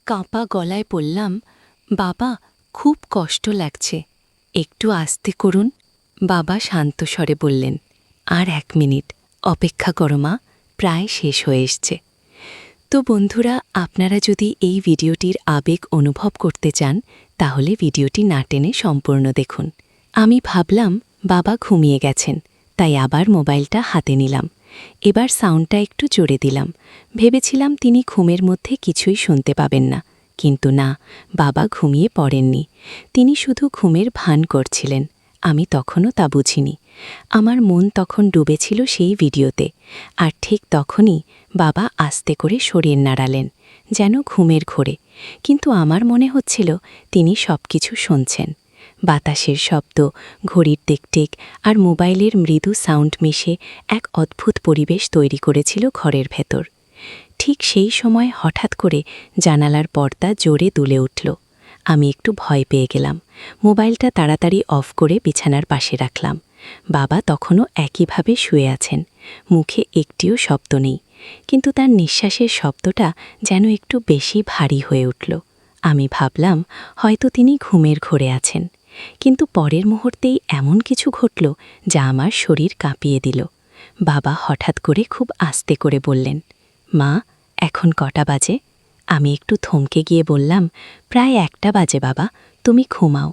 কাঁপা গলায় বললাম, বাবা, খুব কষ্ট লাগছে, একটু আস্তে করুন। বাবা শান্ত স্বরে বললেন, আর 1 মিনিট অপেক্ষা করো মা, প্রায় শেষ হয়ে এসছে। তো বন্ধুরা, আপনারা যদি এই ভিডিওটির আবেগ অনুভব করতে চান তাহলে ভিডিওটি না টেনে সম্পূর্ণ দেখুন। আমি ভাবলাম বাবা ঘুমিয়ে গেছেন, তাই আবার মোবাইলটা হাতে নিলাম। এবার সাউন্ডটা একটু জোরে দিলাম। ভেবেছিলাম তিনি ঘুমের মধ্যে কিছুই শুনতে পাবেন না, কিন্তু না, বাবা ঘুমিয়ে পড়েননি। তিনি শুধু ঘুমের ভান করছিলেন। আমি তখনও তা বুঝিনি। আমার মন তখন ডুবেছিল সেই ভিডিওতে। আর ঠিক তখনই বাবা আস্তে করে শরীর নাড়ালেন, যেন ঘুমের ঘোরে। কিন্তু আমার মনে হচ্ছিল তিনি সবকিছু শুনছেন। বাতাসের শব্দ, ঘড়ির টিকটিক আর মোবাইলের মৃদু সাউন্ড মিশে এক অদ্ভুত পরিবেশ তৈরি করেছিল ঘরের ভেতর। ঠিক সেই সময় হঠাৎ করে জানালার পর্দা জোরে দুলে উঠল। আমি একটু ভয় পেয়ে গেলাম। মোবাইলটা তাড়াতাড়ি অফ করে বিছানার পাশে রাখলাম। বাবা তখনও একইভাবে শুয়ে আছেন, মুখে একটিও শব্দ নেই, কিন্তু তার নিঃশ্বাসের শব্দটা যেন একটু বেশি ভারী হয়ে উঠল। আমি ভাবলাম হয়তো তিনি ঘুমের ঘোরে আছেন, কিন্তু পরের মুহূর্তেই এমন কিছু ঘটল যা আমার শরীর কাঁপিয়ে দিল। বাবা হঠাৎ করে খুব আস্তে করে বললেন, মা, এখন কটা বাজে? আমি একটু থমকে গিয়ে বললাম, প্রায় 1টা বাজে বাবা, তুমি ঘুমাও।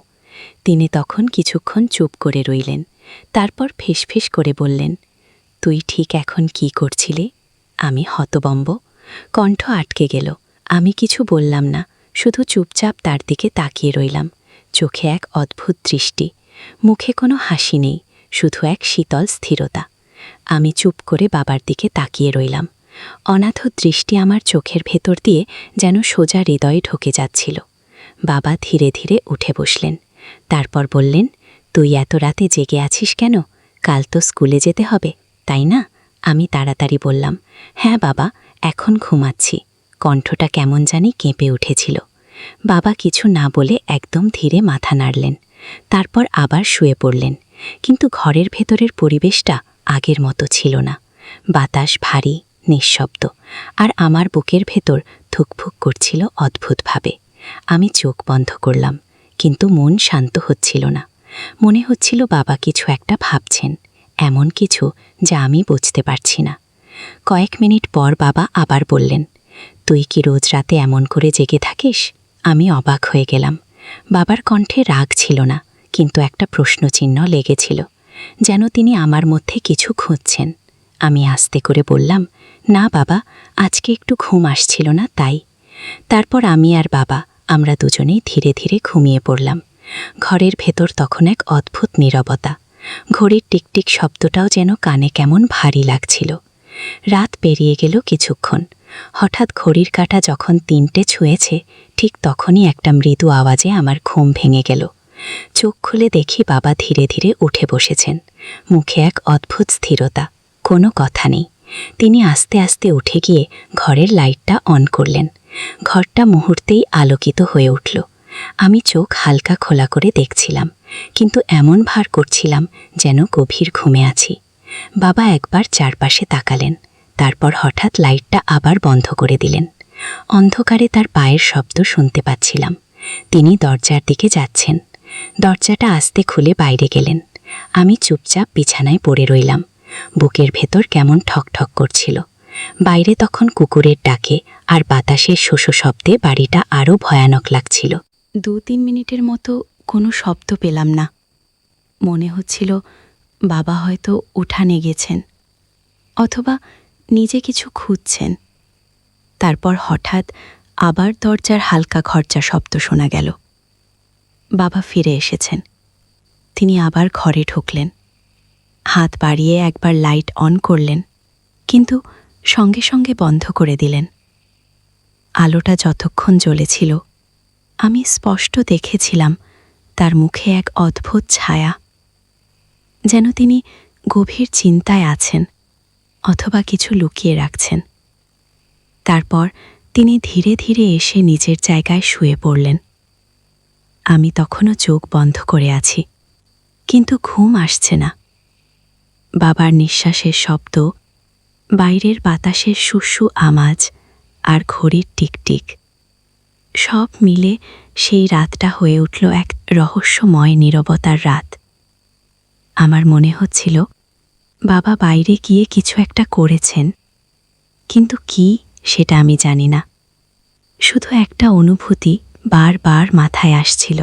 তিনি তখন কিছুক্ষণ চুপ করে রইলেন। তারপর ফিসফিস করে বললেন, তুই ঠিক এখন কি করছিলি? আমি হতবম্ব, কণ্ঠ আটকে গেল। আমি কিছু বললাম না, শুধু চুপচাপ তার দিকে তাকিয়ে রইলাম। চোখে এক অদ্ভুত দৃষ্টি, মুখে কোনো হাসি নেই, শুধু এক শীতল স্থিরতা। আমি চুপ করে বাবার দিকে তাকিয়ে রইলাম। অনাথ দৃষ্টি আমার চোখের ভেতর দিয়ে যেন সোজা হৃদয়ে ঢুকে যাচ্ছিল। বাবা ধীরে ধীরে উঠে বসলেন। তারপর বললেন, তুই এত রাতে জেগে আছিস কেন? কাল তো স্কুলে যেতে হবে, তাই না? আমি তাড়াতাড়ি বললাম, হ্যাঁ বাবা, এখন ঘুমাচ্ছি। কণ্ঠটা কেমন জানি কেঁপে উঠেছিল। বাবা কিছু না বলে একদম ধীরে মাথা নাড়লেন। তারপর আবার শুয়ে পড়লেন। কিন্তু ঘরের ভেতরের পরিবেশটা আগের মতো ছিল না। বাতাস ভারী, নিঃশব্দ, আর আমার বুকের ভেতর ধুকফুক করছিল অদ্ভুতভাবে। আমি চোখ বন্ধ করলাম, কিন্তু মন শান্ত হচ্ছিল না। মনে হচ্ছিল বাবা কিছু একটা ভাবছেন, এমন কিছু যা আমি বুঝতে পারছি না। কয়েক মিনিট পর বাবা আবার বললেন, তুই কি রোজ রাতে এমন করে জেগে থাকিস? আমি অবাক হয়ে গেলাম। বাবার কণ্ঠে রাগ ছিল না, কিন্তু একটা প্রশ্নচিহ্ন লেগেছিল, যেন তিনি আমার মধ্যে কিছু খুঁজছেন। আমি আস্তে করে বললাম, না বাবা, আজকে একটু ঘুম আসছিল না, তাই। তারপর আমি আর বাবা আমরা দুজনেই ধীরে ধীরে ঘুমিয়ে পড়লাম। ঘরের ভেতর তখন এক অদ্ভুত নীরবতা। ঘড়ির টিকটিক শব্দটাও যেন কানে কেমন ভারী লাগছিল। রাত পেরিয়ে গেল কিছুক্ষণ। হঠাৎ ঘড়ির কাঁটা যখন 3টে ছুঁয়েছে, ঠিক তখনই একটা মৃদু আওয়াজে আমার ঘুম ভেঙে গেল। চোখ খুলে দেখি বাবা ধীরে ধীরে উঠে বসেছেন, মুখে এক অদ্ভুত স্থিরতা, কোনো কথা নেই। তিনি আস্তে আস্তে উঠে গিয়ে ঘরের লাইটটা অন করলেন। ঘরটা মুহূর্তেই আলোকিত হয়ে উঠল। আমি চোখ হালকা খোলা করে দেখছিলাম, কিন্তু এমন ভার করছিলাম যেন গভীর ঘুমে আছি। বাবা একবার চারপাশে তাকালেন, তারপর হঠাৎ লাইটটা আবার বন্ধ করে দিলেন। অন্ধকারে তার পায়ের শব্দ শুনতে পাচ্ছিলাম। তিনি দরজার দিকে যাচ্ছেন। দরজাটা আস্তে খুলে বাইরে গেলেন। আমি চুপচাপ বিছানায় পড়ে রইলাম। বুকের ভেতর কেমন ঠকঠক করছিল। বাইরে তখন কুকুরের ডাকে আর বাতাসের শোষো শব্দে বাড়িটা আরও ভয়ানক লাগছিল। 2-3 মিনিটের মতো কোনো শব্দ পেলাম না। মনে হচ্ছিল বাবা হয়তো উঠানে গেছেন, অথবা নিজে কিছু খুঁজছেন। তারপর হঠাৎ আবার দরজার হালকা খরচা শব্দ শোনা গেল। বাবা ফিরে এসেছেন। তিনি আবার ঘরে ঢুকলেন। হাত বাড়িয়ে একবার লাইট অন করলেন, কিন্তু সঙ্গে সঙ্গে বন্ধ করে দিলেন। আলোটা যতক্ষণ জ্বলেছিল, আমি স্পষ্ট দেখেছিলাম তার মুখে এক অদ্ভুত ছায়া, যেন তিনি গভীর চিন্তায় আছেন, অথবা কিছু লুকিয়ে রাখছেন। তারপর তিনি ধীরে ধীরে এসে নিজের জায়গায় শুয়ে পড়লেন। আমি তখনও চোখ বন্ধ করে আছি, কিন্তু ঘুম আসছে না। বাবার নিঃশ্বাসের শব্দ, বাইরের বাতাসের সুসু আওয়াজ আর ঘড়ির টিকটিক সব মিলে সেই রাতটা হয়ে উঠল এক রহস্যময় নীরবতার রাত। আমার মনে হচ্ছিল বাবা বাইরে গিয়ে কিছু একটা করেছেন, কিন্তু কি সেটা আমি জানি না। শুধু একটা অনুভূতি বারবার মাথায় আসছিল,